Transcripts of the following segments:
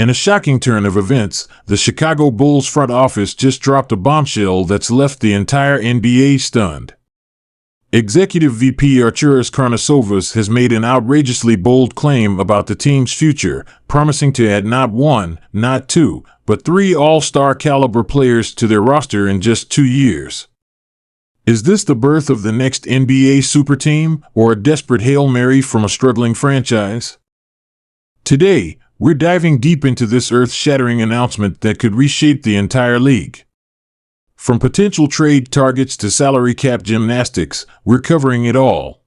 In a shocking turn of events, the Chicago Bulls front office just dropped a bombshell that's left the entire NBA stunned. Executive VP Arturas Karnisovas has made an outrageously bold claim about the team's future, promising to add not one, not two, but three all-star caliber players to their roster in just 2 years. Is this the birth of the next NBA super team, or a desperate Hail Mary from a struggling franchise? Today, we're diving deep into this earth-shattering announcement that could reshape the entire league. From potential trade targets to salary cap gymnastics, we're covering it all.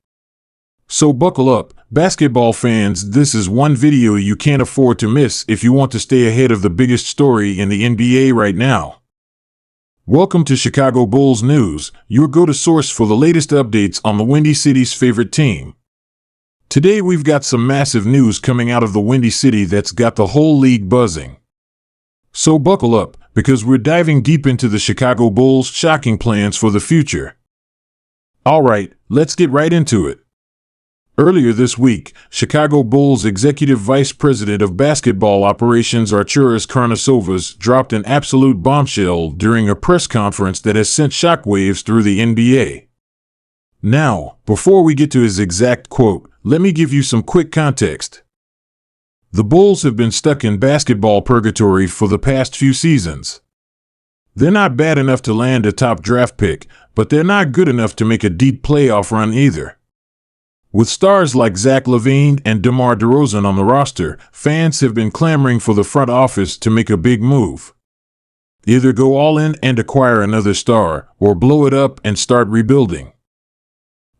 So buckle up, basketball fans, this is one video you can't afford to miss if you want to stay ahead of the biggest story in the NBA right now. Welcome to Chicago Bulls News, your go-to source for the latest updates on the Windy City's favorite team. Today we've got some massive news coming out of the Windy City that's got the whole league buzzing. So buckle up, because we're diving deep into the Chicago Bulls' shocking plans for the future. Alright, let's get right into it. Earlier this week, Chicago Bulls Executive Vice President of Basketball Operations Arturas Karnisovas dropped an absolute bombshell during a press conference that has sent shockwaves through the NBA. Now, before we get to his exact quote, let me give you some quick context. The Bulls have been stuck in basketball purgatory for the past few seasons. They're not bad enough to land a top draft pick, but they're not good enough to make a deep playoff run either. With stars like Zach LaVine and DeMar DeRozan on the roster, fans have been clamoring for the front office to make a big move. Either go all in and acquire another star, or blow it up and start rebuilding.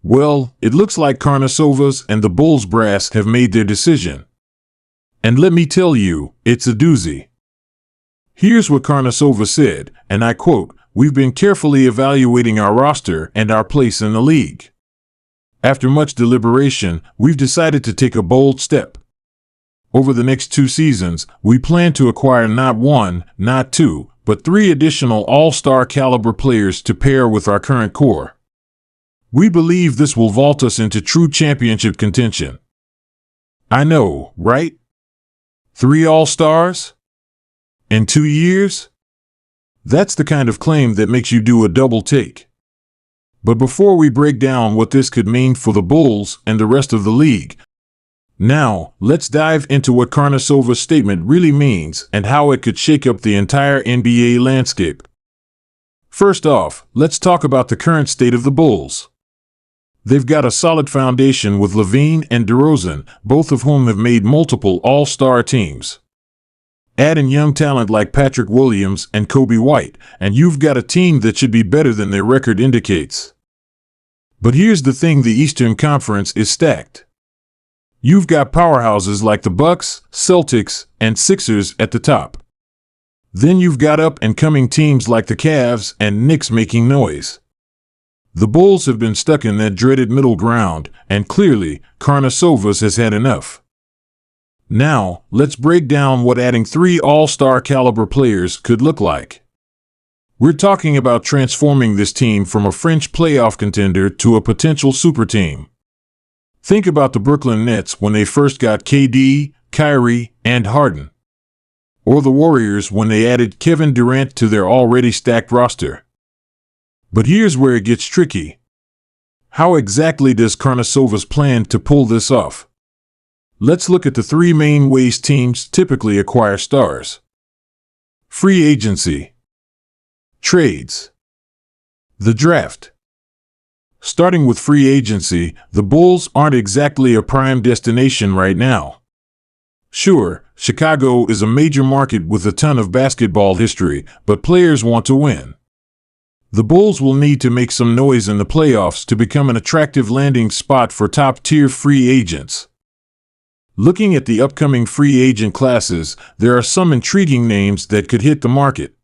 Well, it looks like Karnisovas and the Bulls brass have made their decision. And let me tell you, it's a doozy. Here's what Karnisovas said, and I quote, "We've been carefully evaluating our roster and our place in the league. After much deliberation, we've decided to take a bold step. Over the next 2 seasons, we plan to acquire not one, not two, but 3 additional all-star caliber players to pair with our current core. We believe this will vault us into true championship contention." I know, right? 3 all-stars? In 2 years? That's the kind of claim that makes you do a double take. But before we break down what this could mean for the Bulls and the rest of the league, now let's dive into what Karnisovas' statement really means and how it could shake up the entire NBA landscape. First off, let's talk about the current state of the Bulls. They've got a solid foundation with LaVine and DeRozan, both of whom have made multiple all-star teams. Add in young talent like Patrick Williams and Kobe White, and you've got a team that should be better than their record indicates. But here's the thing, the Eastern Conference is stacked. You've got powerhouses like the Bucks, Celtics, and Sixers at the top. Then you've got up-and-coming teams like the Cavs and Knicks making noise. The Bulls have been stuck in that dreaded middle ground, and clearly, Karnisovas has had enough. Now, let's break down what adding 3 all-star caliber players could look like. We're talking about transforming this team from a French playoff contender to a potential super team. Think about the Brooklyn Nets when they first got KD, Kyrie, and Harden. Or the Warriors when they added Kevin Durant to their already stacked roster. But here's where it gets tricky. How exactly does Karnisovas plan to pull this off? Let's look at the 3 main ways teams typically acquire stars. Free agency. Trades. The draft. Starting with free agency, the Bulls aren't exactly a prime destination right now. Sure, Chicago is a major market with a ton of basketball history, but players want to win. The Bulls will need to make some noise in the playoffs to become an attractive landing spot for top-tier free agents. Looking at the upcoming free agent classes, there are some intriguing names that could hit the market.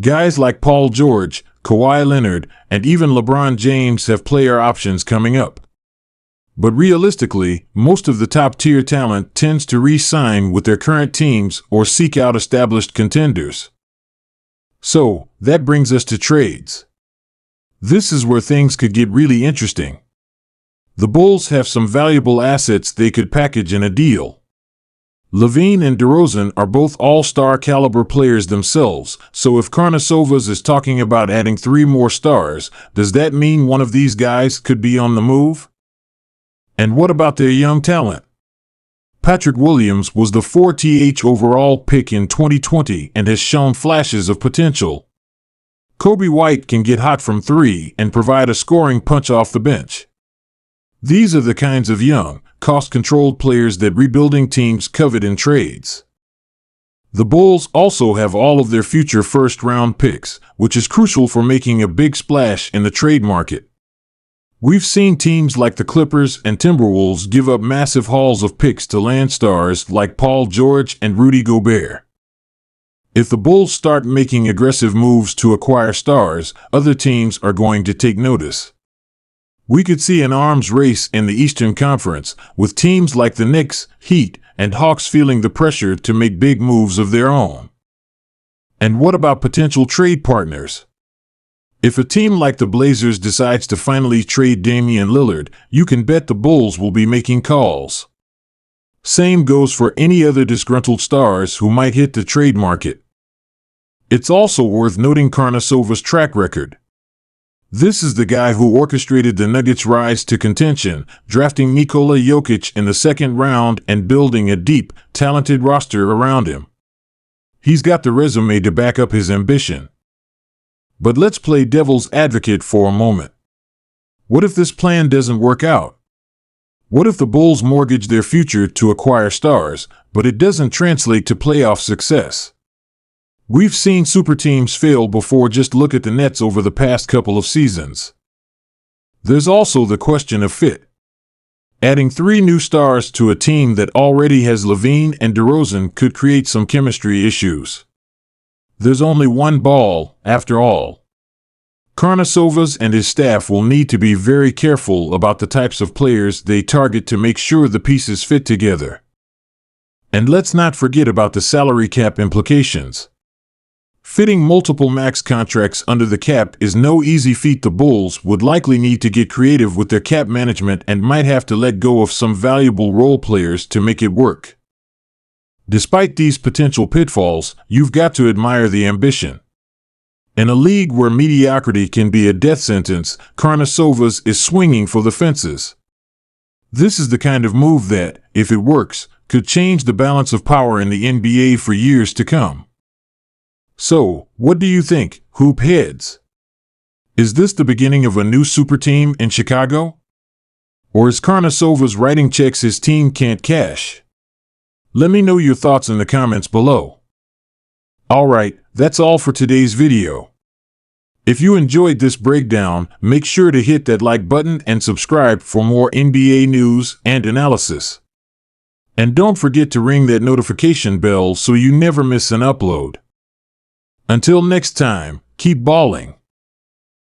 Guys like Paul George, Kawhi Leonard, and even LeBron James have player options coming up. But realistically, most of the top-tier talent tends to re-sign with their current teams or seek out established contenders. So, that brings us to trades. This is where things could get really interesting. The Bulls have some valuable assets they could package in a deal. LaVine and DeRozan are both all-star caliber players themselves, so if Karnisovas is talking about adding 3 more stars, does that mean one of these guys could be on the move? And what about their young talent? Patrick Williams was the 4th overall pick in 2020 and has shown flashes of potential. Kobe White can get hot from 3 and provide a scoring punch off the bench. These are the kinds of young, cost-controlled players that rebuilding teams covet in trades. The Bulls also have all of their future first-round picks, which is crucial for making a big splash in the trade market. We've seen teams like the Clippers and Timberwolves give up massive hauls of picks to land stars like Paul George and Rudy Gobert. If the Bulls start making aggressive moves to acquire stars, other teams are going to take notice. We could see an arms race in the Eastern Conference, with teams like the Knicks, Heat, and Hawks feeling the pressure to make big moves of their own. And what about potential trade partners? If a team like the Blazers decides to finally trade Damian Lillard, you can bet the Bulls will be making calls. Same goes for any other disgruntled stars who might hit the trade market. It's also worth noting Karnisovas' track record. This is the guy who orchestrated the Nuggets' rise to contention, drafting Nikola Jokic in the 2nd round and building a deep, talented roster around him. He's got the resume to back up his ambition. But let's play devil's advocate for a moment. What if this plan doesn't work out? What if the Bulls mortgage their future to acquire stars, but it doesn't translate to playoff success? We've seen super teams fail before. Just look at the Nets over the past couple of seasons. There's also the question of fit. Adding 3 new stars to a team that already has LaVine and DeRozan could create some chemistry issues. There's only one ball, after all. Karnisovas and his staff will need to be very careful about the types of players they target to make sure the pieces fit together. And let's not forget about the salary cap implications. Fitting multiple max contracts under the cap is no easy feat. The Bulls would likely need to get creative with their cap management and might have to let go of some valuable role players to make it work. Despite these potential pitfalls, you've got to admire the ambition. In a league where mediocrity can be a death sentence, Karnisovas is swinging for the fences. This is the kind of move that, if it works, could change the balance of power in the NBA for years to come. So, what do you think, hoop heads? Is this the beginning of a new super team in Chicago? Or is Karnisovas writing checks his team can't cash? Let me know your thoughts in the comments below. Alright, that's all for today's video. If you enjoyed this breakdown, make sure to hit that like button and subscribe for more NBA news and analysis. And don't forget to ring that notification bell so you never miss an upload. Until next time, keep balling.